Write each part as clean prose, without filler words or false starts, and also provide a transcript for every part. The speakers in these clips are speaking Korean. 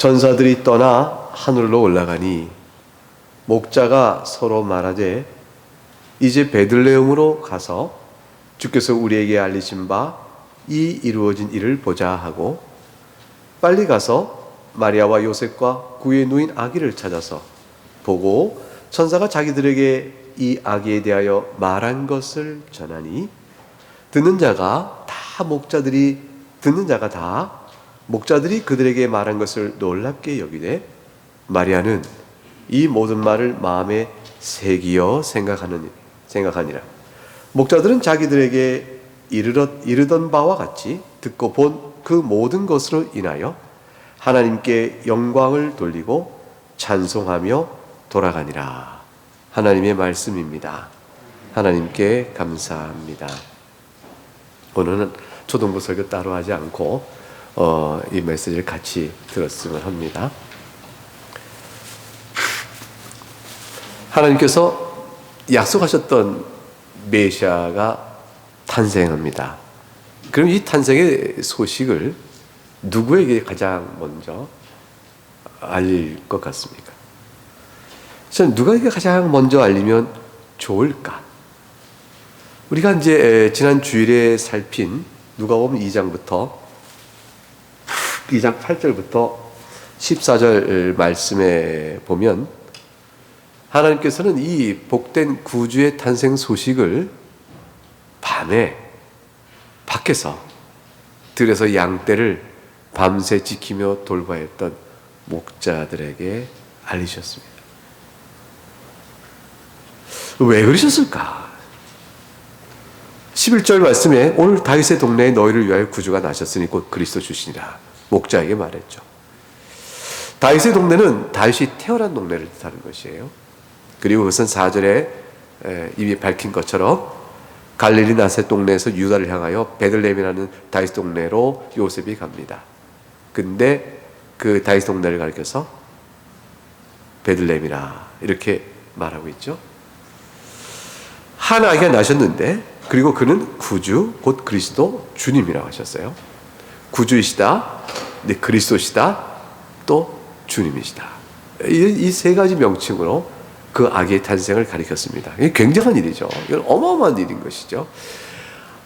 전사들이 떠나 하늘로 올라가니 목자가 서로 말하되 이제 베들레헴으로 가서 주께서 우리에게 알리신 바 이 이루어진 일을 보자 하고 빨리 가서 마리아와 요셉과 그의 누인 아기를 찾아서 보고 천사가 자기들에게 이 아기에 대하여 말한 것을 전하니 듣는 자가 다 목자들이 그들에게 말한 것을 놀랍게 여기되 마리아는 이 모든 말을 마음에 새기어 생각하니라. 목자들은 자기들에게 이르던 바와 같이 듣고 본 그 모든 것으로 인하여 하나님께 영광을 돌리고 찬송하며 돌아가니라. 하나님의 말씀입니다. 하나님께 감사합니다. 오늘은 초등부 설교 따로 하지 않고 이 메시지를 같이 들었으면 합니다. 하나님께서 약속하셨던 메시아가 탄생합니다. 그럼 이 탄생의 소식을 누구에게 가장 먼저 알릴 것 같습니까? 저는 누구에게 가장 먼저 알리면 좋을까? 우리가 이제 지난 주일에 살핀 누가복음 2장 8절부터 14절 말씀에 보면 하나님께서는 이 복된 구주의 탄생 소식을 밤에 밖에서 들에서 양떼를 밤새 지키며 돌봐야 했던 목자들에게 알리셨습니다. 왜 그러셨을까? 11절 말씀에 오늘 다윗의 동네에 너희를 위하여 구주가 나셨으니 곧 그리스도 주시니라 목자에게 말했죠. 다윗의 동네는 다윗이 태어난 동네를 뜻하는 것이에요. 그리고 그것은 4절에 이미 밝힌 것처럼 갈릴리 나셋 동네에서 유다를 향하여 베들레헴이라는 다윗 동네로 요셉이 갑니다. 근데 그 다윗 동네를 가리켜서 베들레헴이라 이렇게 말하고 있죠. 한 아기가 나셨는데 그리고 그는 구주 곧 그리스도 주님이라고 하셨어요. 구주이시다, 그리스도시다, 또 주님이시다. 이 세 가지 명칭으로 그 아기의 탄생을 가리켰습니다. 이게 굉장한 일이죠. 이건 어마어마한 일인 것이죠.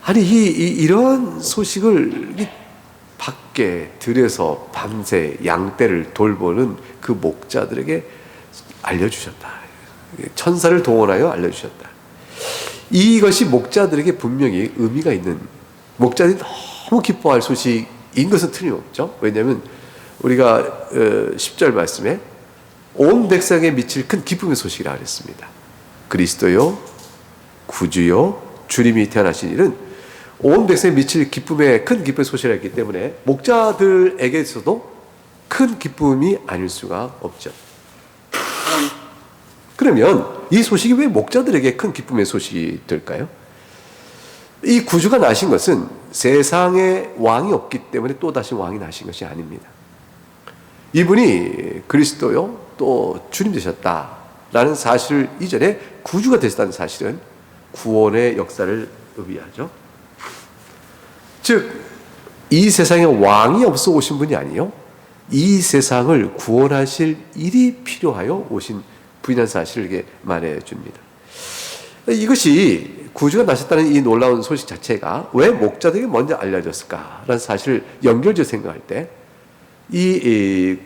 아니 이런 소식을 밖에 들에서 밤새 양떼를 돌보는 그 목자들에게 알려주셨다. 천사를 동원하여 알려주셨다. 이것이 목자들에게 분명히 의미가 있는, 목자들이 너무 기뻐할 소식인 것은 틀림없죠. 왜냐하면 우리가 10절 말씀에 온 백성에 미칠 큰 기쁨의 소식이라 그랬습니다. 그리스도요, 구주요, 주님이 태어나신 일은 온 백성에 미칠 큰 기쁨의 소식이라 했기 때문에 목자들에게서도 큰 기쁨이 아닐 수가 없죠. 그러면 이 소식이 왜 목자들에게 큰 기쁨의 소식이 될까요? 이 구주가 나신 것은 세상에 왕이 없기 때문에 또다시 왕이 나신 것이 아닙니다. 이분이 그리스도요 또 주님 되셨다라는 사실을 이전에 구주가 되셨다는 사실은 구원의 역사를 의미하죠. 즉 이 세상에 왕이 없어 오신 분이 아니요 이 세상을 구원하실 일이 필요하여 오신 분이라는 사실을 이렇게 말해줍니다. 이것이 구주가 나셨다는 이 놀라운 소식 자체가 왜 목자들에게 먼저 알려졌을까라는 사실을 연결지어 생각할 때 이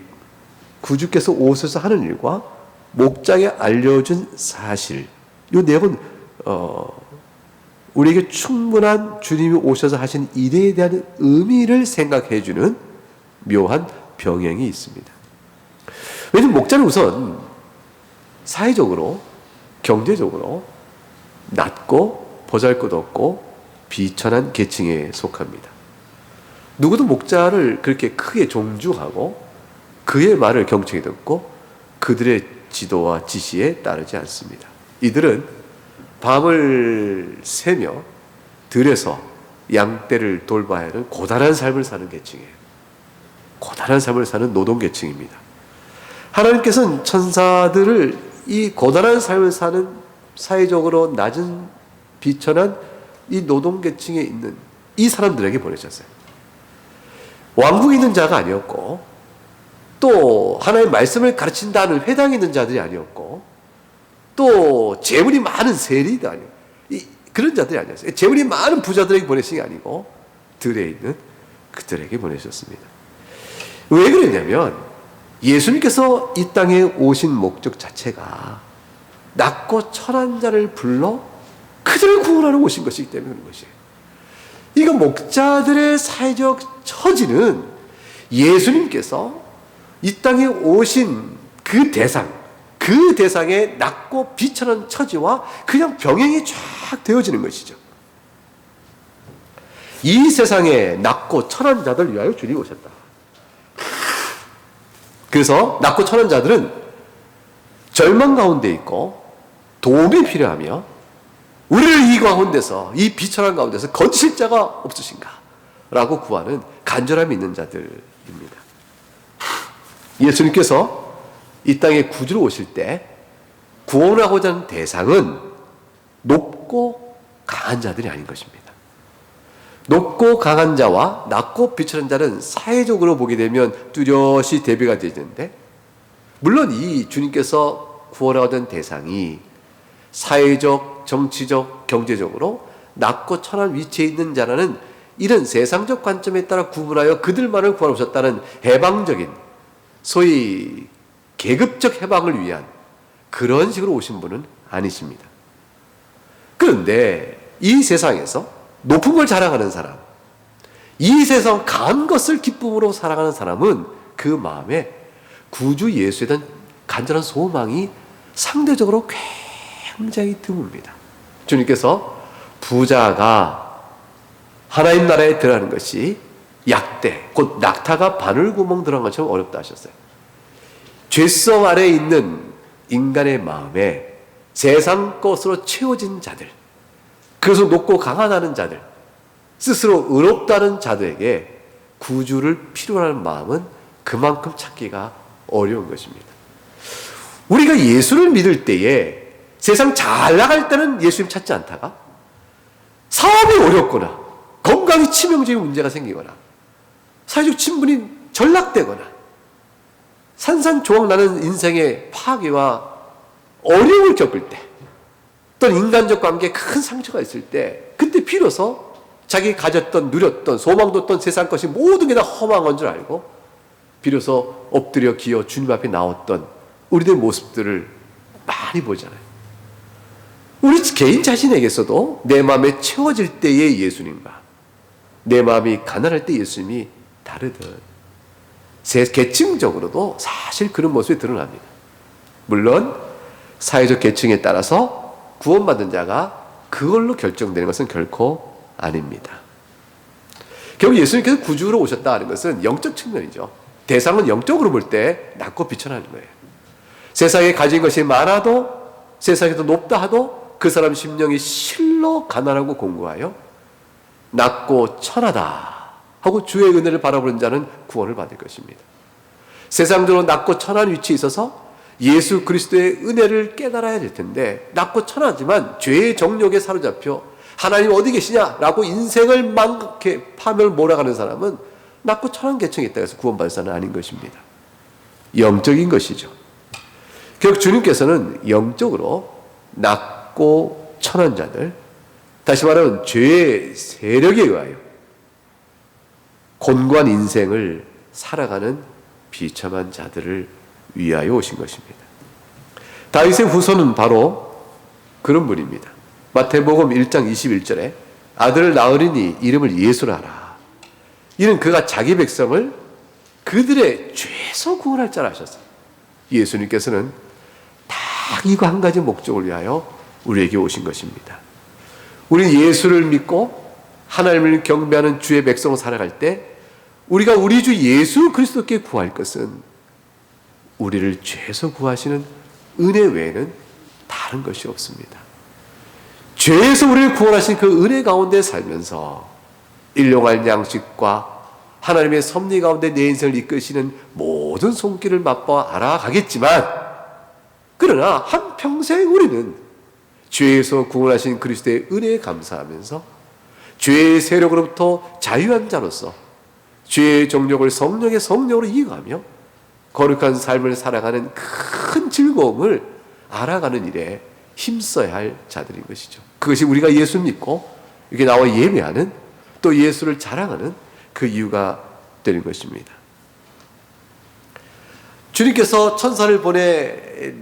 구주께서 오셔서 하는 일과 목자에게 알려준 사실, 이 내용은 우리에게 충분한 주님이 오셔서 하신 일에 대한 의미를 생각해주는 묘한 병행이 있습니다. 왜냐하면 목자는 우선 사회적으로, 경제적으로 낮고 보잘것없고 비천한 계층에 속합니다. 누구도 목자를 그렇게 크게 존중하고 그의 말을 경청히 듣고 그들의 지도와 지시에 따르지 않습니다. 이들은 밤을 새며 들에서 양떼를 돌봐야 하는 고단한 삶을 사는 계층이에요. 고단한 삶을 사는 노동계층입니다. 하나님께서는 천사들을 이 고단한 삶을 사는 사회적으로 낮은 비천한 이 노동계층에 있는 이 사람들에게 보내셨어요. 왕국에 있는 자가 아니었고 또 또 하나님의 말씀을 가르친다는 회당에 있는 자들이 아니었고, 또 재물이 많은 세리도 아니고 그런 자들이 아니었어요. 재물이 많은 부자들에게 보내신 게 아니고 들에 있는 그들에게 보내셨습니다. 왜 그랬냐면 예수님께서 이 땅에 오신 목적 자체가 낮고 천한 자를 불러 그들을 구원하러 오신 것이기 때문에 그런 것이에요. 이거 목자들의 사회적 처지는 예수님께서 이 땅에 오신 그 대상의 낮고 비천한 처지와 그냥 병행이 쫙 되어지는 것이죠. 이 세상에 낮고 천한 자들 위하여 주님이 오셨다. 그래서 낮고 천한 자들은 절망 가운데 있고 도움이 필요하며 우리를 이 가운데서, 이 비천한 가운데서 건지실 자가 없으신가? 라고 구하는 간절함이 있는 자들입니다. 예수님께서 이 땅에 구주로 오실 때 구원하고자 하는 대상은 높고 강한 자들이 아닌 것입니다. 높고 강한 자와 낮고 비천한 자는 사회적으로 보게 되면 뚜렷이 대비가 되는데, 물론 이 주님께서 구원하고자 대상이 사회적, 정치적, 경제적으로 낮고 천한 위치에 있는 자라는 이런 세상적 관점에 따라 구분하여 그들만을 구원하셨다는 해방적인, 소위 계급적 해방을 위한 그런 식으로 오신 분은 아니십니다. 그런데 이 세상에서 높음을 자랑하는 사람, 이 세상 강한 것을 기쁨으로 사랑하는 사람은 그 마음에 구주 예수에 대한 간절한 소망이 상대적으로 굉장히 드뭅니다. 주님께서 부자가 하나님 나라에 들어가는 것이 약대, 곧 낙타가 바늘구멍 들어간 것처럼 어렵다 하셨어요. 죄성 아래에 있는 인간의 마음에 세상 것으로 채워진 자들, 그래서 높고 강하다는 자들, 스스로 의롭다는 자들에게 구주를 필요로 하는 마음은 그만큼 찾기가 어려운 것입니다. 우리가 예수를 믿을 때에 세상 잘 나갈 때는 예수님 찾지 않다가 사업이 어렵거나 건강이 치명적인 문제가 생기거나 사회적 친분이 전락되거나 산산조각 나는 인생의 파괴와 어려움을 겪을 때, 또는 인간적 관계에 큰 상처가 있을 때, 그때 비로소 자기 가졌던, 누렸던, 소망뒀던 세상 것이 모든 게 다 허망한 건 줄 알고 비로소 엎드려 기어 주님 앞에 나왔던 우리들 모습들을 많이 보잖아요. 우리 개인 자신에게서도 내 마음에 채워질 때의 예수님과 내 마음이 가난할 때 예수님이 다르듯 계층적으로도 사실 그런 모습이 드러납니다. 물론 사회적 계층에 따라서 구원받은 자가 그걸로 결정되는 것은 결코 아닙니다. 결국 예수님께서 구주로 오셨다는 것은 영적 측면이죠. 대상은 영적으로 볼 때 낮고 비천하는 거예요. 세상에 가진 것이 많아도, 세상에서 높다 하도 그 사람 심령이 실로 가난하고 공고하여 낮고 천하다 하고 주의 은혜를 바라보는 자는 구원을 받을 것입니다. 세상적으로 낮고 천한 위치에 있어서 예수 그리스도의 은혜를 깨달아야 될 텐데, 낮고 천하지만 죄의 정욕에 사로잡혀 하나님 어디 계시냐라고 인생을 많게 파멸 몰아가는 사람은 낮고 천한 계층에 있다 해서 구원받을 사람은 아닌 것입니다. 영적인 것이죠. 결국 주님께서는 영적으로 낮고 천한 자들, 다시 말하면 죄의 세력에 의하여 곤고한 인생을 살아가는 비참한 자들을 위하여 오신 것입니다. 다윗의 후손은 바로 그런 분입니다. 마태복음 1장 21절에 아들을 낳으리니 이름을 예수라 하라. 이는 그가 자기 백성을 그들의 죄에서 구원할 자라 하셨어요. 예수님께서는 딱 이거 한 가지 목적을 위하여 우리에게 오신 것입니다. 우리 예수를 믿고 하나님을 경배하는 주의 백성으로 살아갈 때 우리가 우리 주 예수 그리스도께 구할 것은 우리를 죄에서 구하시는 은혜 외에는 다른 것이 없습니다. 죄에서 우리를 구원하신 그 은혜 가운데 살면서 일용할 양식과 하나님의 섭리 가운데 내 인생을 이끄시는 모든 손길을 맛보아 알아가겠지만, 그러나 한평생 우리는 죄에서 구원하신 그리스도의 은혜에 감사하면서 죄의 세력으로부터 자유한 자로서 죄의 정욕을 성령의 성령으로 이겨가며 거룩한 삶을 살아가는 큰 즐거움을 알아가는 일에 힘써야 할 자들인 것이죠. 그것이 우리가 예수 믿고 이렇게 나와 예배하는, 또 예수를 자랑하는 그 이유가 되는 것입니다. 주님께서 천사를 보내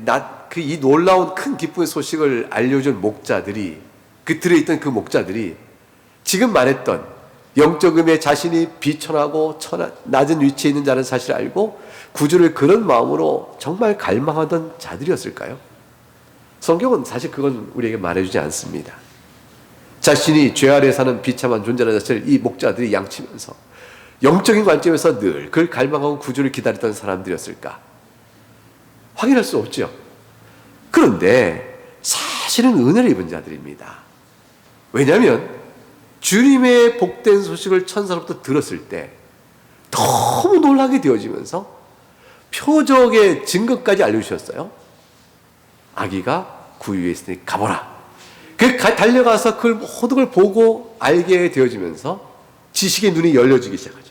이 놀라운 큰 기쁨의 소식을 알려준 목자들이, 그 들에 있던 그 목자들이 지금 말했던 영적 의미에 자신이 비천하고 낮은 위치에 있는 자라는 사실을 알고 구주를 그런 마음으로 정말 갈망하던 자들이었을까요? 성경은 사실 그건 우리에게 말해주지 않습니다. 자신이 죄 아래 사는 비참한 존재라는 사실을 이 목자들이 양치면서 영적인 관점에서 늘 그걸 갈망하고 구주를 기다렸던 사람들이었을까? 확인할 수 없죠. 그런데 사실은 은혜를 입은 자들입니다. 왜냐하면 주님의 복된 소식을 천사로부터 들었을 때 너무 놀라게 되어지면서 표적의 증거까지 알려주셨어요. 아기가 구유에 있으니 가보라. 달려가서 그 모든 걸 보고 알게 되어지면서 지식의 눈이 열려지기 시작하죠.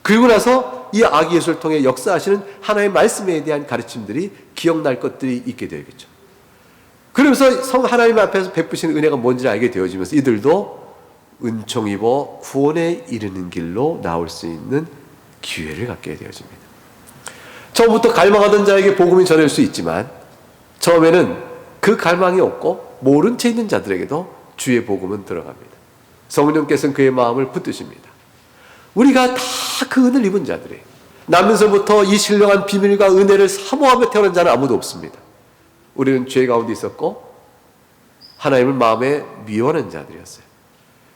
그리고 나서 이 아기 예수를 통해 역사하시는 하나님의 말씀에 대한 가르침들이 기억날 것들이 있게 되겠죠. 그러면서 하나님 앞에서 베푸시는 은혜가 뭔지를 알게 되어지면서 이들도 은총 입어 구원에 이르는 길로 나올 수 있는 기회를 갖게 되어집니다. 처음부터 갈망하던 자에게 복음이 전할 수 있지만 처음에는 그 갈망이 없고 모른 채 있는 자들에게도 주의 복음은 들어갑니다. 성령께서는 그의 마음을 붙드십니다. 우리가 다 그 은혜를 입은 자들이, 나면서부터 이 신령한 비밀과 은혜를 사모하며 태어난 자는 아무도 없습니다. 우리는 죄 가운데 있었고 하나님을 마음에 미워하는 자들이었어요.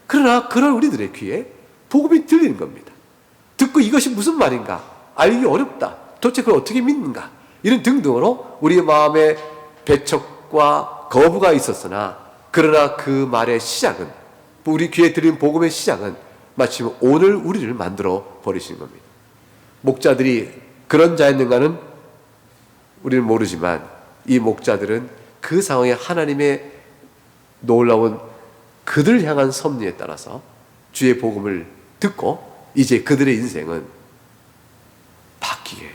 그러나 그런 우리들의 귀에 복음이 들리는 겁니다. 듣고 이것이 무슨 말인가, 알기 어렵다, 도대체 그걸 어떻게 믿는가, 이런 등등으로 우리의 마음에 배척과 거부가 있었으나, 그러나 그 말의 시작은, 우리 귀에 들린 복음의 시작은 마침 오늘 우리를 만들어 버리시는 겁니다. 목자들이 그런 자였는가는 우리는 모르지만 이 목자들은 그 상황에 하나님의 놀라운 그들을 향한 섭리에 따라서 주의 복음을 듣고 이제 그들의 인생은 바뀌게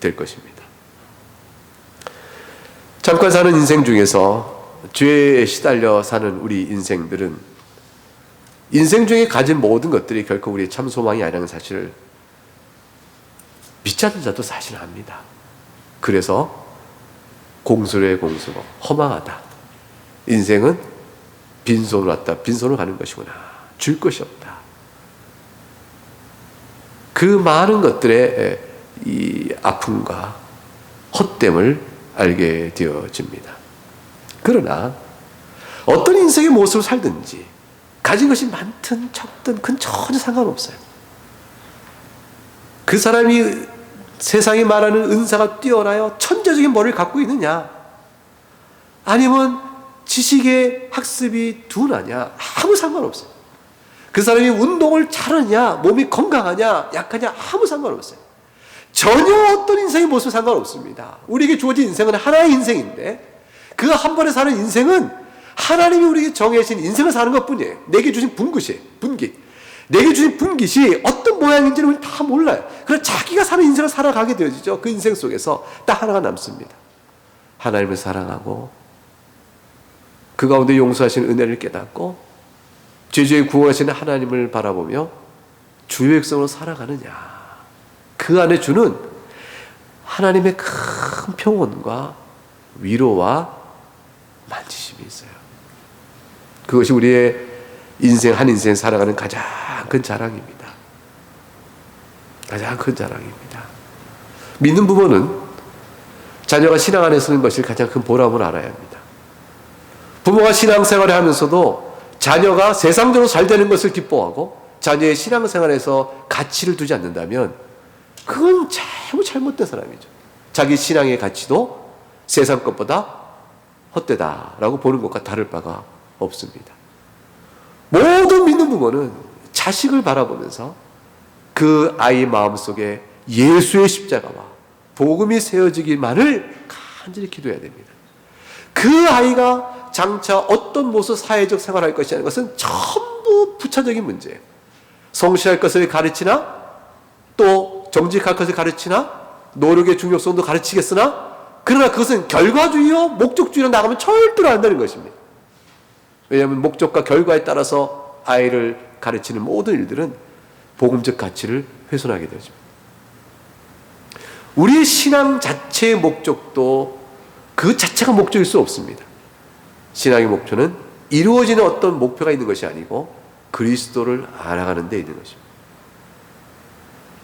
될 것입니다. 잠깐 사는 인생 중에서 죄에 시달려 사는 우리 인생들은 인생 중에 가진 모든 것들이 결코 우리의 참 소망이 아니라는 사실을 믿지 않는 자도 사실 압니다. 그래서 공수로의 공수로 허망하다. 인생은 빈손으로 왔다, 빈손으로 가는 것이구나. 줄 것이 없다. 그 많은 것들의 이 아픔과 헛됨을 알게 되어집니다. 그러나 어떤 인생의 모습을 살든지 가진 것이 많든 적든 그건 전혀 상관없어요. 그 사람이 세상이 말하는 은사가 뛰어나요, 천재적인 머리를 갖고 있느냐, 아니면 지식의 학습이 둔하냐, 아무 상관없어요. 그 사람이 운동을 잘하냐, 몸이 건강하냐, 약하냐, 아무 상관없어요. 전혀 어떤 인생의 모습 상관없습니다. 우리에게 주어진 인생은 하나의 인생인데 그 한 번에 사는 인생은 하나님이 우리에게 정해진 인생을 사는 것뿐이에요. 내게 주신 분깃. 내게 주신 분깃이 어떤 모양인지는 우리는 다 몰라요. 그래서 자기가 사는 인생을 살아가게 되어지죠. 그 인생 속에서 딱 하나가 남습니다. 하나님을 사랑하고 그 가운데 용서하시는 은혜를 깨닫고 죄죄의 구원하시는 하나님을 바라보며 주의 백성으로 살아가느냐, 그 안에 주는 하나님의 큰 평온과 위로와 만지심이 있어요. 그것이 우리의 인생, 한 인생 살아가는 가장 큰 자랑입니다. 가장 큰 자랑입니다. 믿는 부모는 자녀가 신앙 안에 서는 것을 가장 큰 보람을 알아야 합니다. 부모가 신앙생활을 하면서도 자녀가 세상적으로 잘 되는 것을 기뻐하고 자녀의 신앙생활에서 가치를 두지 않는다면 그건 잘못된 사람이죠. 자기 신앙의 가치도 세상 것보다 헛되다라고 보는 것과 다를 바가 없습니다. 모든 믿는 부모는 자식을 바라보면서 그 아이 마음속에 예수의 십자가와 복음이 세워지기만을 간절히 기도해야 됩니다. 그 아이가 장차 어떤 모습 사회적 생활을 할 것이라는 것은 전부 부차적인 문제예요. 성실할 것을 가르치나 또 정직할 것을 가르치나 노력의 중요성도 가르치겠으나 그러나 그것은 결과주의요 목적주의로 나가면 절대로 안 되는 것입니다. 왜냐하면 목적과 결과에 따라서 아이를 가르치는 모든 일들은 복음적 가치를 훼손하게 되죠. 우리의 신앙 자체의 목적도 그 자체가 목적일 수 없습니다. 신앙의 목표는 이루어지는 어떤 목표가 있는 것이 아니고 그리스도를 알아가는 데 있는 것입니다.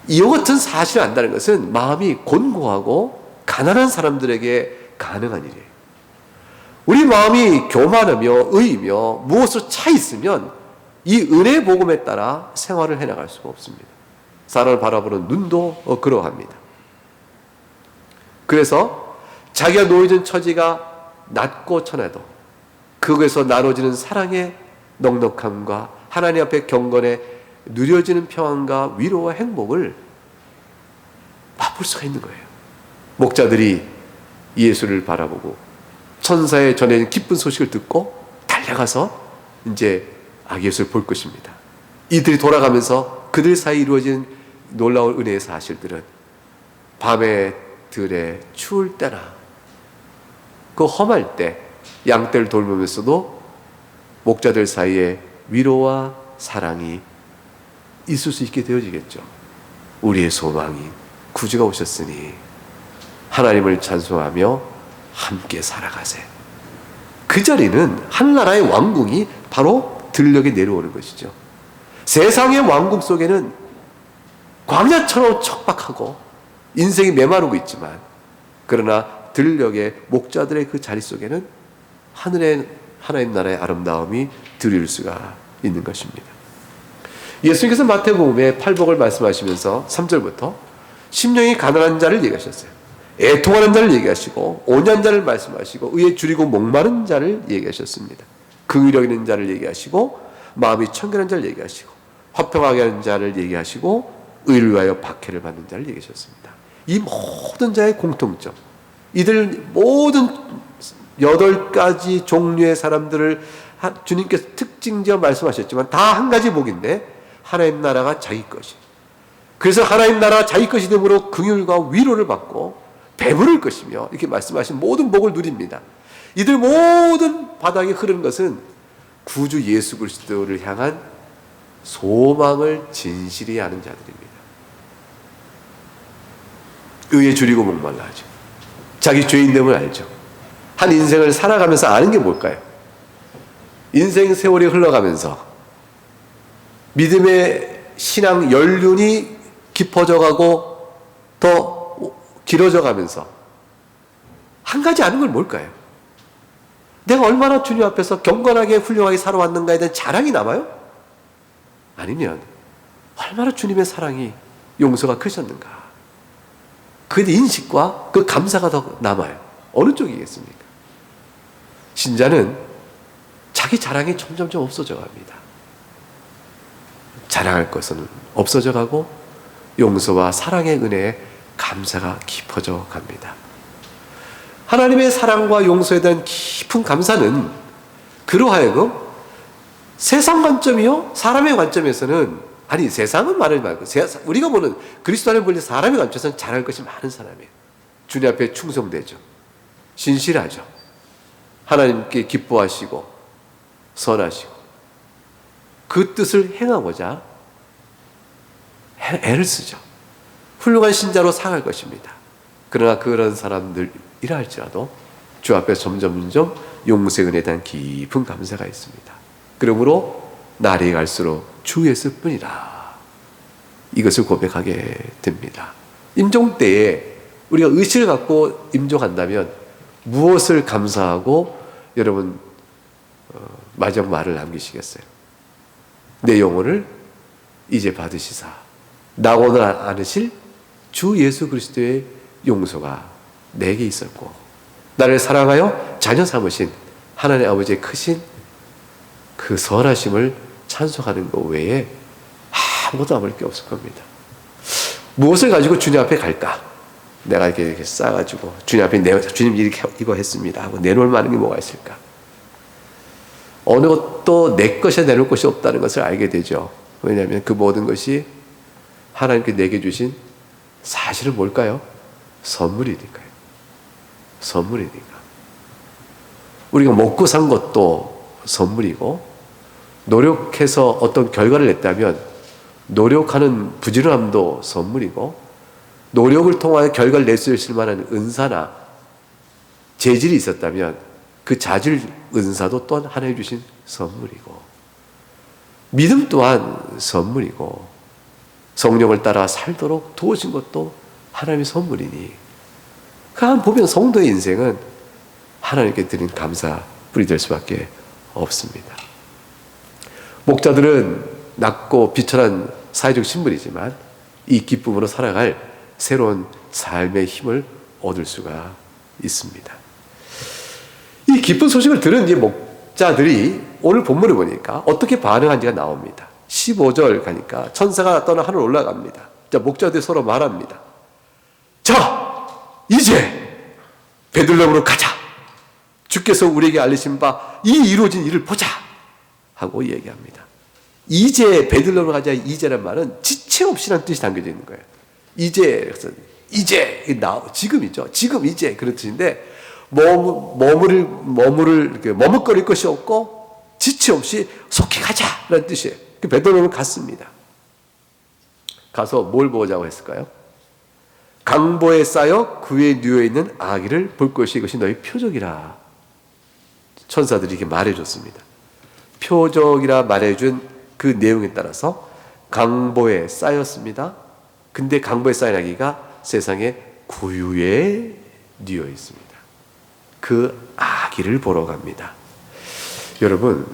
이와 같은 사실을 안다는 것은 마음이 곤고하고 가난한 사람들에게 가능한 일이에요. 우리 마음이 교만하며 의이며 무엇으로 차 있으면 이 은혜의 복음에 따라 생활을 해나갈 수가 없습니다. 사람을 바라보는 눈도 그러합니다. 그래서 자기가 놓여진 처지가 낮고 천해도 그것에서 나눠지는 사랑의 넉넉함과 하나님 앞에 경건에 누려지는 평안과 위로와 행복을 맛볼 수가 있는 거예요. 목자들이 예수를 바라보고 천사의 전해진 기쁜 소식을 듣고 달려가서 이제 아기 예수를 볼 것입니다. 이들이 돌아가면서 그들 사이 이루어진 놀라운 은혜의 사실들은 밤에 들에 추울 때나 그 험할 때 양떼를 돌보면서도 목자들 사이에 위로와 사랑이 있을 수 있게 되어지겠죠. 우리의 소망인 구주가 오셨으니 하나님을 찬송하며 함께 살아가세. 그 자리는 한나라의 왕궁이 바로 들녘에 내려오는 것이죠. 세상의 왕궁 속에는 광야처럼 척박하고 인생이 메마르고 있지만 그러나 들녘의 목자들의 그 자리 속에는 하늘의 하나님 나라의 아름다움이 드릴 수가 있는 것입니다. 예수님께서 마태복음에 팔복을 말씀하시면서 3절부터 심령이 가난한 자를 얘기하셨어요. 애통하는 자를 얘기하시고 온유한 자를 말씀하시고 의에 줄이고 목마른 자를 얘기하셨습니다. 긍휼히 여기는 자를 얘기하시고 마음이 청결한 자를 얘기하시고 화평하게 하는 자를 얘기하시고 의를 위하여 박해를 받는 자를 얘기하셨습니다. 이 모든 자의 공통점, 이들 모든 8가지 종류의 사람들을 주님께서 특징지어 말씀하셨지만 다 한 가지 복인데 하나님 나라가 자기 것이. 그래서 하나님 나라가 자기 것이 되므로 긍휼과 위로를 받고 배부를 것이며 이렇게 말씀하신 모든 복을 누립니다. 이들 모든 바닥에 흐르는 것은 구주 예수 그리스도를 향한 소망을 진실히 아는 자들입니다. 의에 줄이고 목말라 하죠. 자기 죄인됨을 알죠. 한 인생을 살아가면서 아는 게 뭘까요? 인생 세월이 흘러가면서 믿음의 신앙 연륜이 깊어져가고 더 길어져 가면서 한 가지 아는 건 뭘까요? 내가 얼마나 주님 앞에서 경건하게 훌륭하게 살아왔는가에 대한 자랑이 남아요? 아니면 얼마나 주님의 사랑이 용서가 크셨는가? 그 인식과 그 감사가 더 남아요. 어느 쪽이겠습니까? 신자는 자기 자랑이 점점점 없어져 갑니다. 자랑할 것은 없어져 가고 용서와 사랑의 은혜에 감사가 깊어져 갑니다. 하나님의 사랑과 용서에 대한 깊은 감사는 그로 하여금 세상 관점이요 사람의 관점에서는 아니 세상은 말하지 말고 우리가 보는 그리스도 안에 보는 사람의 관점에서는 잘할 것이 많은 사람이에요. 주님 앞에 충성되죠. 신실하죠. 하나님께 기뻐하시고 선하시고 그 뜻을 행하고자 애를 쓰죠. 훌륭한 신자로 살아갈 것입니다. 그러나 그런 사람들이라 할지라도 주 앞에 점점점 용서의 은혜에 대한 깊은 감사가 있습니다. 그러므로 날이 갈수록 주 예수 뿐이라 이것을 고백하게 됩니다. 임종 때에 우리가 의식을 갖고 임종한다면 무엇을 감사하고 여러분 마지막 말을 남기시겠어요? 내 영혼을 이제 받으시사 나고는 않으실 주 예수 그리스도의 용서가 내게 있었고 나를 사랑하여 자녀 삼으신 하나님 아버지의 크신 그 선하심을 찬송하는 것 외에 아무것도 남을 게 없을 겁니다. 무엇을 가지고 주님 앞에 갈까? 내가 이렇게 싸가지고 주님 앞에 주님 이렇게 이거 했습니다 하고 내놓을 만한 게 뭐가 있을까? 어느 것도 내 것에 내놓을 것이 없다는 것을 알게 되죠. 왜냐하면 그 모든 것이 하나님께 내게 주신 사실은 뭘까요? 선물이니까요. 선물이니까. 우리가 먹고 산 것도 선물이고, 노력해서 어떤 결과를 냈다면 노력하는 부지런함도 선물이고, 노력을 통하여 결과를 낼 수 있을 만한 은사나 재질이 있었다면 그 자질, 은사도 또한 하나님 주신 선물이고, 믿음 또한 선물이고, 성령을 따라 살도록 도우신 것도 하나님의 선물이니, 그 보면 성도의 인생은 하나님께 드린 감사뿐이 될 수밖에 없습니다. 목자들은 낮고 비천한 사회적 신분이지만 이 기쁨으로 살아갈 새로운 삶의 힘을 얻을 수가 있습니다. 이 기쁜 소식을 들은 이 목자들이 오늘 본문을 보니까 어떻게 반응한지가 나옵니다. 15절 가니까 천사가 떠나 하늘 올라갑니다. 자, 목자들이 서로 말합니다. 자, 이제 베들레헴으로 가자. 주께서 우리에게 알리신 바 이 이루어진 일을 보자 하고 얘기합니다. 이제 베들레헴으로 가자. 이제란 말은 지체 없이라는 뜻이 담겨져 있는 거예요. 이제 지금이죠. 지금 이제 그런 뜻인데, 머뭇거릴 것이 없고 지체 없이 속히 가자라는 뜻이에요. 베들레헴으로 갔습니다. 가서 뭘 보자고 했을까요? 강보에 쌓여 그 위에 누워 있는 아기를 볼 것이 이것이 너희 표적이라. 천사들이 이렇게 말해줬습니다. 표적이라 말해준 그 내용에 따라서 강보에 쌓였습니다. 근데 강보에 쌓인 아기가 세상에 구유에 누워 있습니다. 그 아기를 보러 갑니다. 여러분,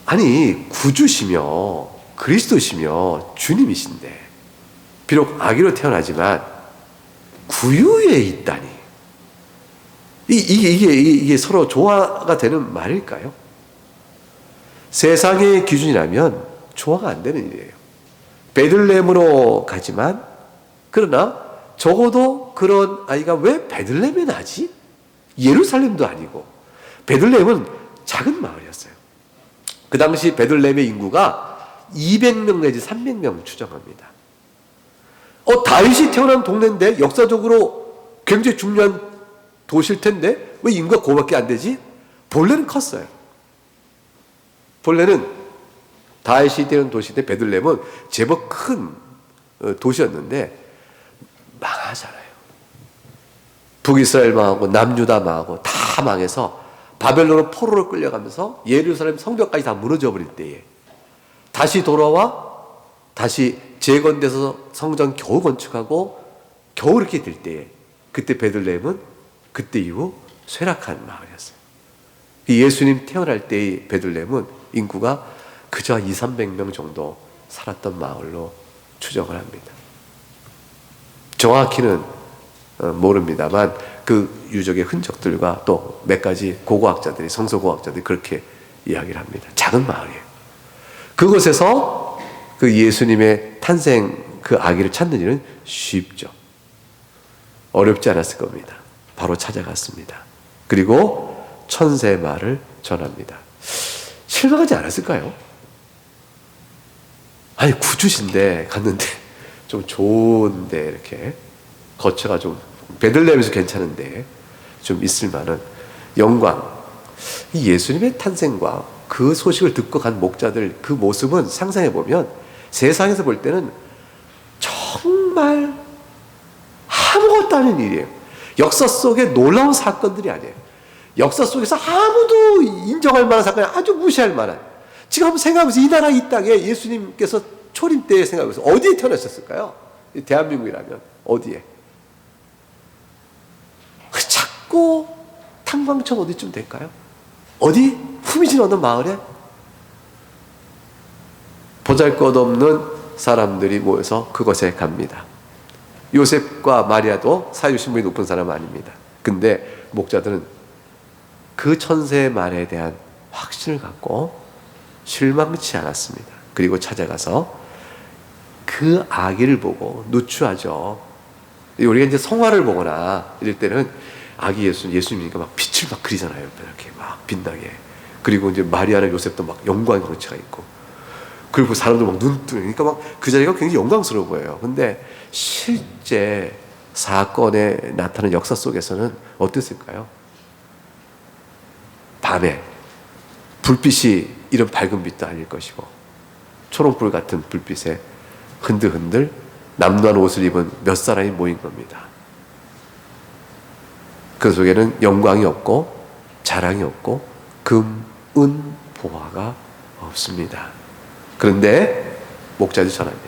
아니 구주시며 그리스도시며 주님이신데 비록 아기로 태어나지만 구유에 있다니, 이게 서로 조화가 되는 말일까요? 세상의 기준이라면 조화가 안 되는 일이에요. 베들레헴으로 가지만, 그러나 적어도 그런 아이가 왜 베들레헴에 나지? 예루살렘도 아니고. 베들레헴은 작은 마을이었어요. 그 당시 베들레헴의 인구가 200명 내지 300명 추정합니다. 다윗이 태어난 동네인데 역사적으로 굉장히 중요한 도시일 텐데 왜 인구가 그거밖에 안 되지? 본래는 컸어요. 본래는 다윗이 태어난 도시인데 베들레헴은 제법 큰 도시였는데 망하잖아요. 북이스라엘 망하고 남유다 망하고 다 망해서 바벨론으로 포로로 끌려가면서 예루살렘 성벽까지 다 무너져 버릴 때에 다시 돌아와 다시 재건돼서 성전 겨우 건축하고 겨우 이렇게 될 때에, 그때 베들레헴은 그때 이후 쇠락한 마을이었어요. 예수님 태어날 때의 베들레헴은 인구가 그저 200~300명 정도 살았던 마을로 추정을 합니다. 정확히는 모릅니다만 그 유적의 흔적들과 또 몇 가지 고고학자들이, 성서고학자들이 그렇게 이야기를 합니다. 작은 마을이에요. 그곳에서 그 예수님의 탄생, 그 아기를 찾는 일은 쉽죠. 어렵지 않았을 겁니다. 바로 찾아갔습니다. 그리고 천사의 말을 전합니다. 실망하지 않았을까요? 아니 구주신데 갔는데 좀 좋은데 이렇게 거처가 좀 베들레헴에서 괜찮은데 좀 있을 만한 영광. 이 예수님의 탄생과 그 소식을 듣고 간 목자들 그 모습은 상상해 보면 세상에서 볼 때는 정말 아무것도 아닌 일이에요. 역사 속에 놀라운 사건들이 아니에요. 역사 속에서 아무도 인정할 만한 사건이 아주 무시할 만한. 지금 한번 생각해보세요. 이 나라 이 땅에 예수님께서 초림 때에 생각해보세요. 어디에 태어나셨을까요? 대한민국이라면 어디에? 작고 탄광천 어디쯤 될까요? 어디? 후미진 어느 마을에? 보잘것없는 사람들이 모여서 그곳에 갑니다. 요셉과 마리아도 사회적 신분이 높은 사람은 아닙니다. 근데 목자들은 그 천사의 말에 대한 확신을 갖고 실망치 않았습니다. 그리고 찾아가서 그 아기를 보고 누추하죠. 우리가 이제 성화를 보거나 이럴 때는 아기 예수님이니까 막 빛을 막 그리잖아요. 이렇게 막 빛나게. 그리고 이제 마리아나 요셉도 막 영광의 광채가 있고. 그리고 사람들 막 눈 뜨니까 막 그 자리가 굉장히 영광스러워 보여요. 근데 실제 사건에 나타나는 역사 속에서는 어땠을까요? 밤에 불빛이 이런 밝은 빛도 아닐 것이고 초롱불 같은 불빛에 흔들흔들 남루한 옷을 입은 몇 사람이 모인 겁니다. 그 속에는 영광이 없고 자랑이 없고 금, 은, 보화가 없습니다. 그런데 목자들이 전합니다.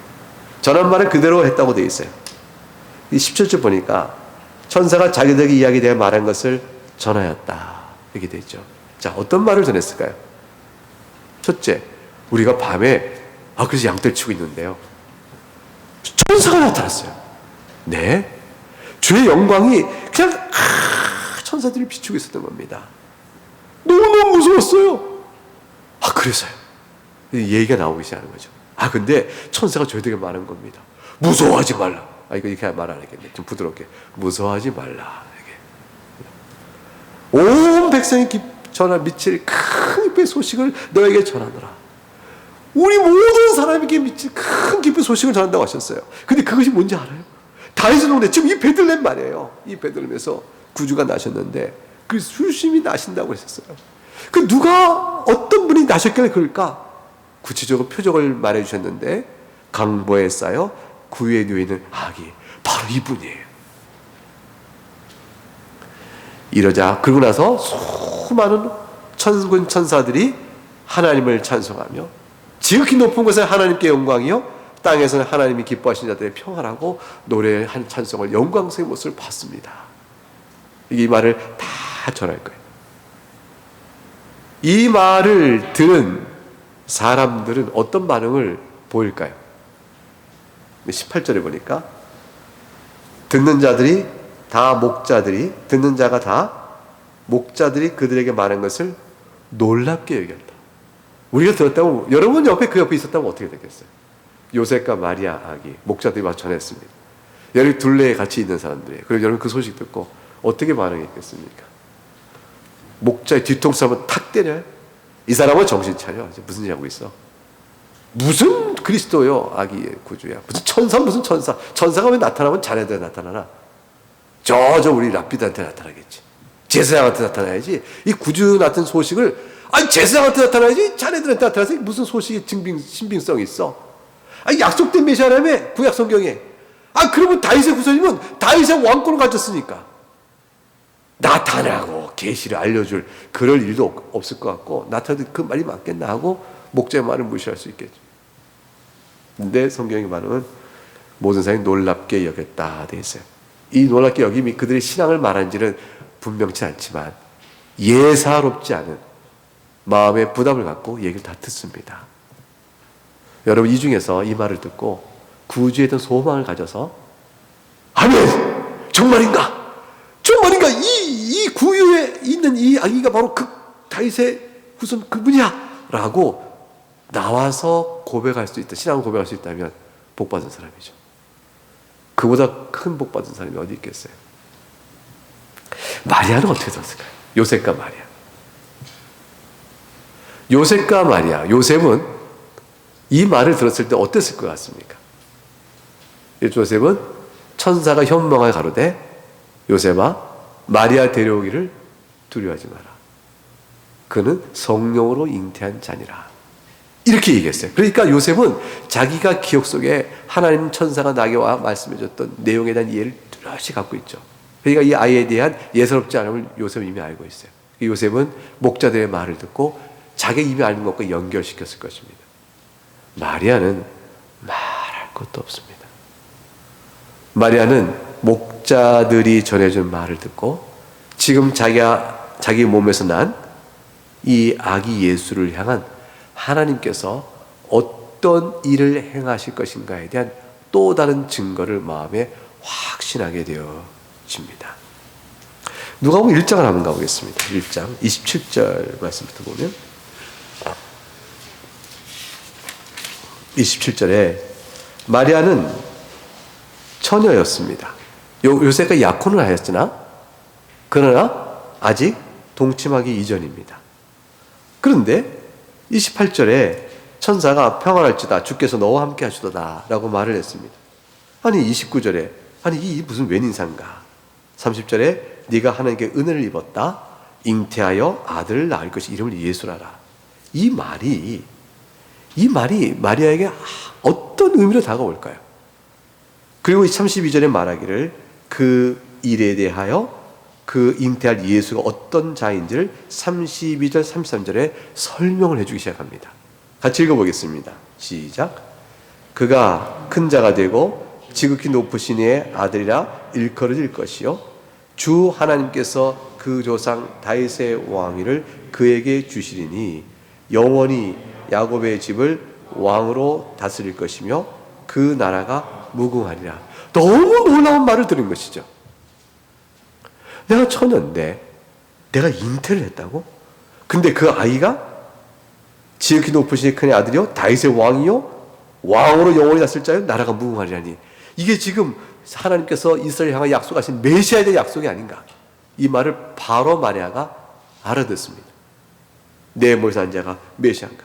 전한 말을 그대로 했다고 되어 있어요. 이 17절 보니까 천사가 자기들에게 이야기에 대해 말한 것을 전하였다 이렇게 되어 있죠. 자, 어떤 말을 전했을까요? 첫째, 우리가 밤에 그래서 양떼를 치고 있는데요, 천사가 나타났어요. 네, 주의 영광이 그냥 천사들이 비추고 있었던 겁니다. 너무너무 무서웠어요. 그래서요. 얘기가 나오기 시작하는 거죠. 근데 천사가 저희들에게 말한 겁니다. 무서워하지 말라. 이거 이렇게 말 안 하겠네. 좀 부드럽게. 무서워하지 말라. 이게. 온 백성이 미칠 큰 기쁨의 소식을 너에게 전하노라. 우리 모든 사람에게 미칠 큰 기쁨의 소식을 전한다고 하셨어요. 근데 그것이 뭔지 알아요? 다윗의 동네, 지금 이 베들레헴 말이에요. 이 베들레헴에서 구주가 나셨는데 그 수심이 나신다고 했었어요. 그 누가 어떤 분이 나셨길래 그럴까? 구체적으로 표적을 말해 주셨는데 강보에 쌓여 구유에 누이는 아기, 바로 이분이에요. 이러자 그러고 나서 수많은 천군 천사들이 하나님을 찬송하며 지극히 높은 곳에 하나님께 영광이요 땅에서는 하나님이 기뻐하신 자들의 평화라고 노래한 찬송을 영광스러운 모습을 봤습니다. 이 말을 다 전할 거예요. 이 말을 들은 사람들은 어떤 반응을 보일까요? 18절에 보니까 듣는 자가 다 목자들이 그들에게 말한 것을 놀랍게 여겼다. 우리가 들었다면, 여러분 그 옆에 있었다면 어떻게 됐겠어요? 요셉과 마리아 아기, 목자들이 막 전했습니다. 여러분 둘레에 같이 있는 사람들이에요. 그리고 여러분 그 소식 듣고 어떻게 반응했겠습니까? 목자의 뒤통수 한번 탁 때려요. 이 사람은 정신 차려. 무슨 일 하고 있어? 무슨 그리스도요? 아기의 구주야. 무슨 천사. 천사가 왜 나타나면 자네들에 나타나나? 저 우리 랍비드한테 나타나겠지. 제사장한테 나타나야지. 이 구주 같은 소식을 제사장한테 나타나야지. 자네들한테 나타나서 무슨 소식이 신빙성이 있어? 약속된 메시아라며 구약 성경에. 그러면 다윗의 후손이면 다윗의 왕권을 가졌으니까 나타나고 계시를 알려줄 그럴 일도 없을 것 같고, 나타나도 그 말이 맞겠나 하고 목자의 말을 무시할 수 있겠죠. 근데 성경의 말은 모든 사람이 놀랍게 여겼다 되어 있어요. 이 놀랍게 여김이 그들의 신앙을 말하는지는 분명치 않지만 예사롭지 않은 마음의 부담을 갖고 얘기를 다 듣습니다. 여러분, 이 중에서 이 말을 듣고 구주에 대한 소망을 가져서 아멘! 정말인가? 이 구유에 있는 이 아기가 바로 그 다윗의 후손 그분이야! 라고 나와서 고백할 수 있다, 신앙을 고백할 수 있다면 복받은 사람이죠. 그보다 큰 복받은 사람이 어디 있겠어요? 마리아는 어떻게 들었을까요? 요셉과 마리아. 요셉은 이 말을 들었을 때 어땠을 것 같습니까? 요셉은 천사가 현명하게 가로되 요셉아, 마리아 데려오기를 두려워하지 마라. 그는 성령으로 잉태한 자니라. 이렇게 얘기했어요. 그러니까 요셉은 자기가 기억 속에 하나님 천사가 나에게 와 말씀해줬던 내용에 대한 이해를 뚜렷이 갖고 있죠. 그러니까 이 아이에 대한 예사롭지 않음을 요셉은 이미 알고 있어요. 요셉은 목자들의 말을 듣고 자기 이미 아는 것과 연결시켰을 것입니다. 마리아는 말할 것도 없습니다. 마리아는 목자들이 전해준 말을 듣고 지금 자기 몸에서 난 이 아기 예수를 향한 하나님께서 어떤 일을 행하실 것인가에 대한 또 다른 증거를 마음에 확신하게 되어집니다. 누가복음 1장을 한번 가보겠습니다. 1장 27절 말씀부터 보면 27절에 마리아는 처녀였습니다. 요셉과 약혼을 하였으나 그러나 아직 동침하기 이전입니다. 그런데 28절에 천사가 평안할지다 주께서 너와 함께 하시도다 라고 말을 했습니다. 아니 29절에 아니 이 무슨 웬인상가. 30절에 네가 하나님께 은혜를 입었다 잉태하여 아들을 낳을 것이 이름을 예수라라. 이 말이 마리아에게 어떤 의미로 다가올까요? 그리고 32절에 말하기를 그 일에 대하여 그 잉태할 예수가 어떤 자인지를 32절 33절에 설명을 해주기 시작합니다. 같이 읽어보겠습니다. 시작. 그가 큰 자가 되고 지극히 높으신 이의 아들이라 일컬어질 것이요 주 하나님께서 그 조상 다윗의 왕위를 그에게 주시리니 영원히 야곱의 집을 왕으로 다스릴 것이며 그 나라가 무궁하리라. 너무 놀라운 말을 들은 것이죠. 내가 처녀인데 내가 잉태를 했다고? 근데 그 아이가 지극히 높으신 큰 아들이요 다윗의 왕이요 왕으로 영원히 다스릴 자요 나라가 무궁하리라니. 이게 지금 하나님께서 이스라엘 향하여 약속하신 메시아에 대한 약속이 아닌가. 이 말을 바로 마리아가 알아듣습니다. 내 몸에서 난 자가 메시아인가.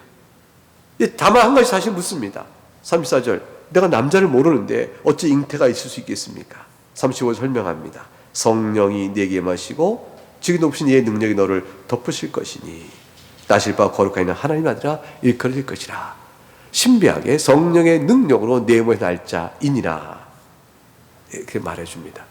다만 한 가지 다시 묻습니다. 34절 내가 남자를 모르는데 어찌 잉태가 있을 수 있겠습니까? 35절 설명합니다. 성령이 내게 마시고 지극히 높으신 이의 능력이 너를 덮으실 것이니 나실 바 거룩한 이는 하나님 아들아 일컬어질 것이라. 신비하게 성령의 능력으로 내 몸에 날 자이니라 이렇게 말해줍니다.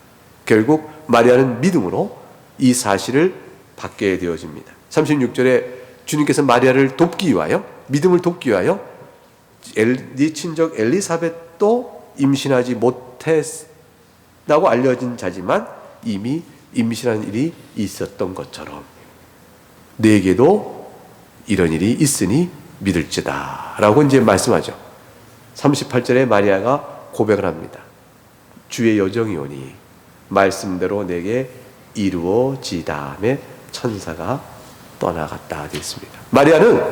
결국 마리아는 믿음으로 이 사실을 받게 되어집니다. 36절에 주님께서 마리아를 돕기 위하여 믿음을 돕기 위하여 네 친족 엘리사벳도 임신하지 못했다고 알려진 자지만 이미 임신하는 일이 있었던 것처럼 네게도 이런 일이 있으니 믿을지다 라고 이제 말씀하죠. 38절에 마리아가 고백을 합니다. 주의 여정이 오니 말씀대로 내게 이루어지다음에 천사가 떠나갔다 되어 있습니다. 마리아는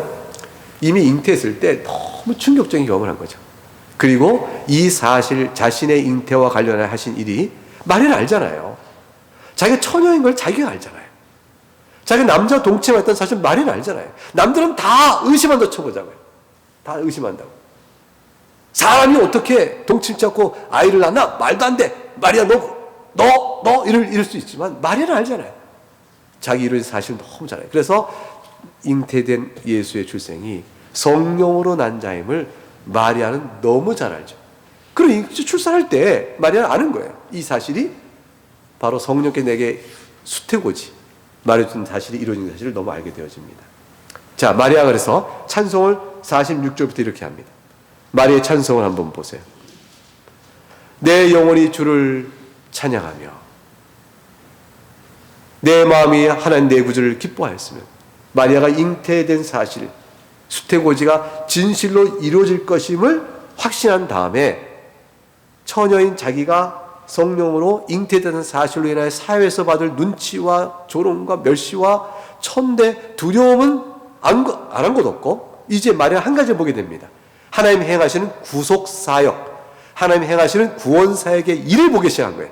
이미 잉태했을 때 너무 충격적인 경험을 한 거죠. 그리고 이 사실 자신의 잉태와 관련해 하신 일이 마리아는 알잖아요. 자기가 처녀인 걸 자기가 알잖아요. 자기가 남자 동침했던 사실 마리아는 알잖아요. 남들은 다 의심한다 쳐보자고요. 다 의심한다고. 사람이 어떻게 동침치 않고 아이를 낳나? 말도 안 돼. 마리아 너 이럴 수 있지만 마리아는 알잖아요. 자기 이런 사실을 너무 잘 알아요. 그래서 잉태된 예수의 출생이 성령으로 난 자임을 마리아는 너무 잘 알죠. 그리고 출산할 때 마리아는 아는 거예요. 이 사실이 바로 성령께 내게 수태고지 말해준 사실이 이루어진 사실을 너무 알게 되어집니다. 자, 마리아가 그래서 찬송을 46절부터 이렇게 합니다. 마리아의 찬송을 한번 보세요. 내 영혼이 주를 찬양하며 내 마음이 하나님 내 구주를 기뻐하였으면 마리아가 잉태된 사실 수태고지가 진실로 이루어질 것임을 확신한 다음에 처녀인 자기가 성령으로 잉태되는 사실로 인하여 사회에서 받을 눈치와 조롱과 멸시와 천대 두려움은 안 한 것 없고 이제 마리아 한 가지 보게 됩니다. 하나님 행하시는 구속사역, 하나님 행하시는 구원사역의 일을 보기 시작한 거예요.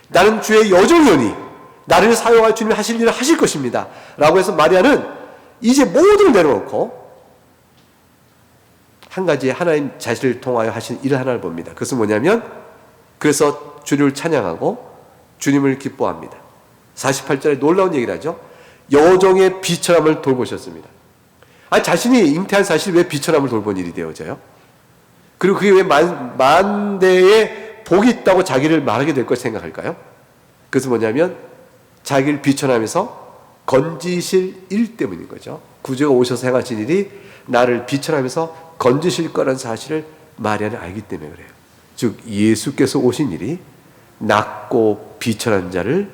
나는 주의 여종이오니 나를 사용할 주님이 하실 일을 하실 것입니다 라고 해서 마리아는 이제 모든 걸 내려놓고 한 가지 하나님 자신을 통하여 하신 일 하나를 봅니다. 그것은 뭐냐면 그래서 주님을 찬양하고 주님을 기뻐합니다. 48절에 놀라운 얘기를 하죠. 여종의 비천함을 돌보셨습니다. 아니, 자신이 잉태한 사실이 왜 비천함을 돌본 일이 되어져요? 그리고 그게 왜 만대에 복이 있다고 자기를 말하게 될 것 생각할까요? 그것은 뭐냐면 자기를 비천하면서 건지실 일 때문인 거죠. 구주가 오셔서 행하신 일이 나를 비천하면서 건지실 거라는 사실을 마리아는 알기 때문에 그래요. 즉 예수께서 오신 일이 낮고 비천한 자를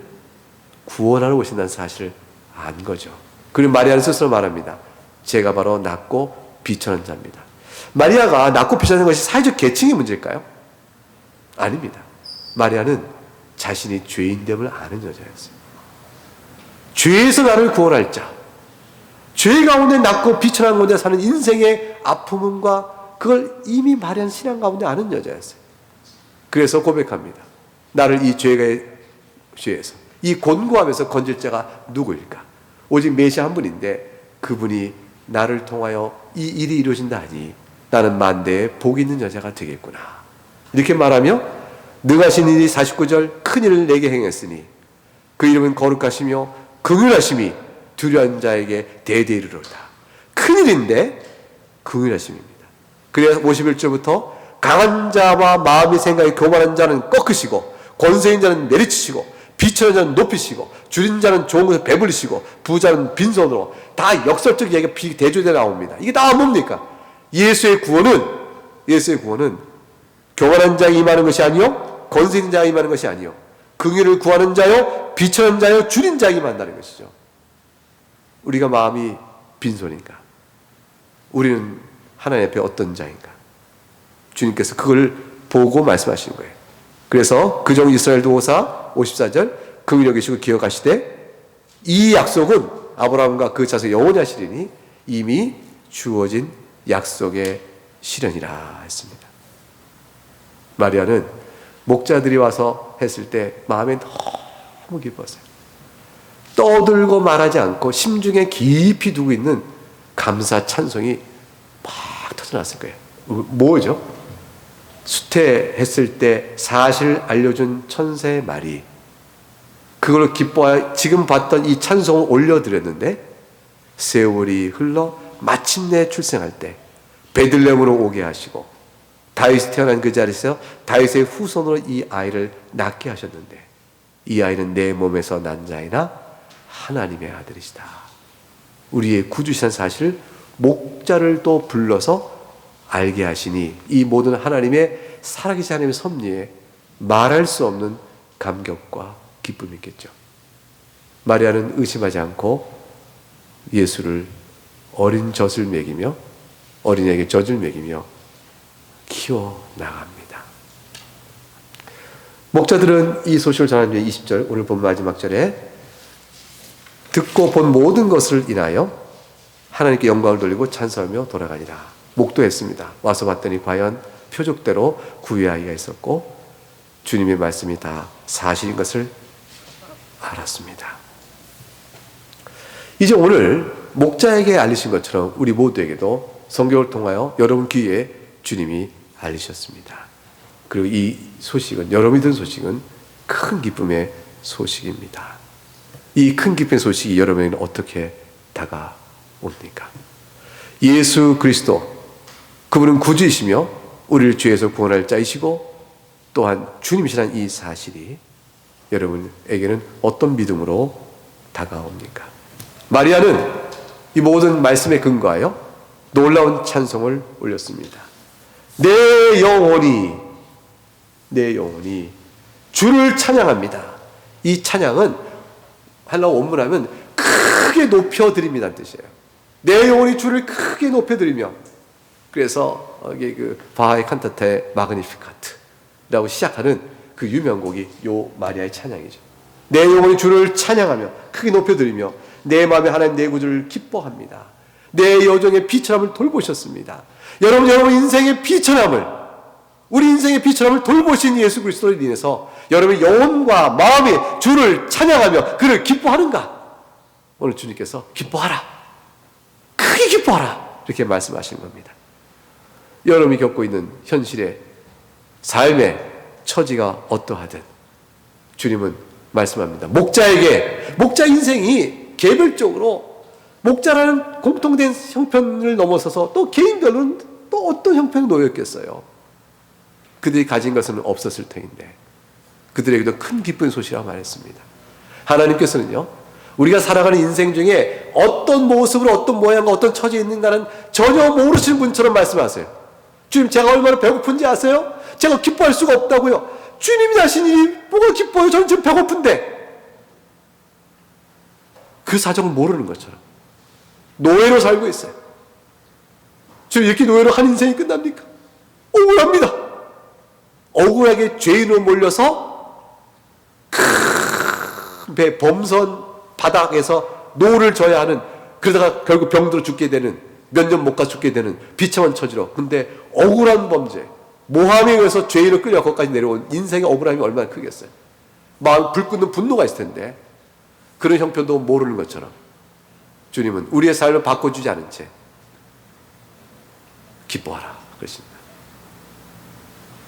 구원하러 오신다는 사실을 안 거죠. 그리고 마리아는 스스로 말합니다. 제가 바로 낮고 비천한 자입니다. 마리아가 낮고 비천한 것이 사회적 계층의 문제일까요? 아닙니다. 마리아는 자신이 죄인됨을 아는 여자였어요. 죄에서 나를 구원할 자, 죄 가운데 낮고 비천한 가운데 사는 인생의 아픔과 그걸 이미 마리아는 신앙 가운데 아는 여자였어요. 그래서 고백합니다. 나를 이 죄에서 이 곤고함에서 건질 자가 누구일까? 오직 메시아 한 분인데 그분이 나를 통하여 이 일이 이루어진다 하니 나는 만대에 복 있는 여자가 되겠구나. 이렇게 말하며 능하신 이니 49절 큰 일을 내게 행했으니 그 이름은 거룩하시며 긍휼하심이 두려운 자에게 대대히 이르로다. 큰일인데 긍휼하심입니다. 그래서 51절부터 강한 자와 마음이 생각이 교만한 자는 꺾으시고 권세인 자는 내리치시고 비천한 자는 높이시고 줄인 자는 좋은 것을 배불리시고 부자는 빈손으로 다 역설적 얘기가 대조되어 나옵니다. 이게 다 뭡니까? 예수의 구원은 교만한 자에 임하는 것이 아니요 권세인 자에 임하는 것이 아니요 긍휼을 구하는 자요 비천한 자요 줄인 자에 임한다는 것이죠. 우리가 마음이 빈손인가? 우리는 하나님 앞에 어떤 자인가? 주님께서 그걸 보고 말씀하시는 거예요. 그래서 그종 이스라엘 도호사 54절 긍휼히 여기시고 기억하시되 이 약속은 아브라함과 그 자손 영원히 하시리니 이미 주어진 약속의 실현이라 했습니다. 마리아는 목자들이 와서 했을 때 마음에 너무 기뻤어요. 떠들고 말하지 않고 심중에 깊이 두고 있는 감사 찬송이 막 터져나왔을 거예요. 뭐죠? 수태했을 때 사실 알려준 천사의 말이 그걸 기뻐하여 지금 봤던 이 찬송을 올려드렸는데 세월이 흘러 마침내 출생할 때 베들레헴으로 오게 하시고 다윗이 태어난 그 자리에서 다윗의 후손으로 이 아이를 낳게 하셨는데 이 아이는 내 몸에서 난 자이나 하나님의 아들이시다. 우리의 구주시한 사실을 목자를 또 불러서 알게 하시니 이 모든 하나님의 살아계신 하나님의 섭리에 말할 수 없는 감격과 기쁨이 있겠죠. 마리아는 의심하지 않고 예수를 어린 젖을 먹이며 어린이에게 젖을 먹이며 키워나갑니다. 목자들은 이 소식을 전한 뒤에 20절 오늘 본 마지막 절에 듣고 본 모든 것을 인하여 하나님께 영광을 돌리고 찬송하며 돌아가니라. 목도했습니다. 와서 봤더니 과연 표적대로 구유의 아이가 있었고 주님의 말씀이 다 사실인 것을 알았습니다. 이제 오늘 목자에게 알리신 것처럼 우리 모두에게도 성경을 통하여 여러분 귀에 주님이 알리셨습니다. 그리고 이 소식은 여러분이 들은 소식은 큰 기쁨의 소식입니다. 이 큰 기쁨의 소식이 여러분에게는 어떻게 다가옵니까? 예수 그리스도 그분은 구주이시며 우리를 죄에서 구원할 자이시고 또한 주님이시라는 이 사실이 여러분에게는 어떤 믿음으로 다가옵니까? 마리아는 이 모든 말씀에 근거하여 놀라운 찬송을 올렸습니다. 내 영혼이 주를 찬양합니다. 이 찬양은 한라어 원문하면 크게 높여드립니다는 뜻이에요. 내 영혼이 주를 크게 높여드리며 그래서 이게 그 바하의 칸타타의 마그니피카트라고 시작하는 그 유명한 곡이 요 마리아의 찬양이죠. 내 영혼이 주를 찬양하며 크게 높여드리며 내 마음에 하나님 내 구주를 기뻐합니다. 내 여정의 비천함을 돌보셨습니다. 여러분 인생의 비천함을 우리 인생의 비천함을 돌보신 예수 그리스도로 인해서 여러분의 영혼과 마음이 주를 찬양하며 그를 기뻐하는가? 오늘 주님께서 기뻐하라. 크게 기뻐하라. 이렇게 말씀하신 겁니다. 여러분이 겪고 있는 현실의 삶의 처지가 어떠하든 주님은 말씀합니다. 목자 인생이 개별적으로 목자라는 공통된 형편을 넘어서서 또 개인별로는 또 어떤 형편에 놓였겠어요. 그들이 가진 것은 없었을 터인데 그들에게도 큰 기쁜 소식이라고 말했습니다. 하나님께서는요, 우리가 살아가는 인생 중에 어떤 모습으로 어떤 모양과 어떤 처지에 있는가는 전혀 모르시는 분처럼 말씀하세요. 주님, 제가 얼마나 배고픈지 아세요? 제가 기뻐할 수가 없다고요. 주님이 하신 일이 뭐가 기뻐요? 저는 지금 배고픈데. 그 사정을 모르는 것처럼 노예로 살고 있어요. 주님, 이렇게 노예로 한 인생이 끝납니까? 억울합니다. 억울하게 죄인으로 몰려서 큰 배 범선 바닥에서 노를 져야 하는, 그러다가 결국 병들어 죽게 되는, 몇 년 못 가 죽게 되는 비참한 처지로. 근데 억울한 범죄, 모함에 의해서 죄인을 끌려 거기까지 내려온 인생의 억울함이 얼마나 크겠어요. 마음 불붙는 분노가 있을 텐데 그런 형편도 모르는 것처럼 주님은 우리의 삶을 바꿔주지 않은 채 기뻐하라. 것입니다.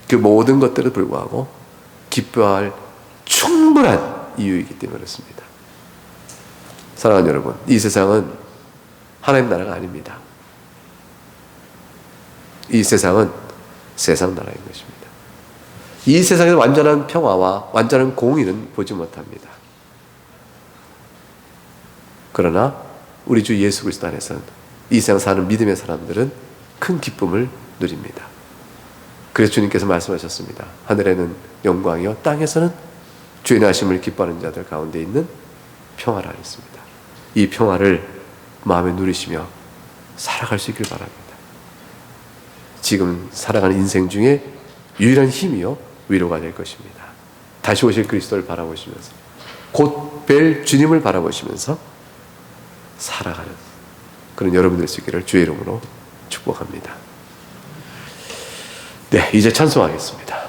그 모든 것들을 불구하고 기뻐할 충분한 이유이기 때문에 그렇습니다. 사랑하는 여러분, 이 세상은 하나님 나라가 아닙니다. 이 세상은 세상 나라인 것입니다. 이 세상에서 완전한 평화와 완전한 공의는 보지 못합니다. 그러나 우리 주 예수 그리스도 안에서는 이 세상 사는 믿음의 사람들은 큰 기쁨을 누립니다. 그래서 주님께서 말씀하셨습니다. 하늘에는 영광이요 땅에서는 주의 나심을 기뻐하는 자들 가운데 있는 평화라 했습니다. 이 평화를 마음에 누리시며 살아갈 수 있길 바랍니다. 지금 살아가는 인생 중에 유일한 힘이요 위로가 될 것입니다. 다시 오실 그리스도를 바라보시면서 곧 뵐 주님을 바라보시면서 살아가는 그런 여러분 될 수 있기를 주의 이름으로 축복합니다. 네, 이제 찬송하겠습니다.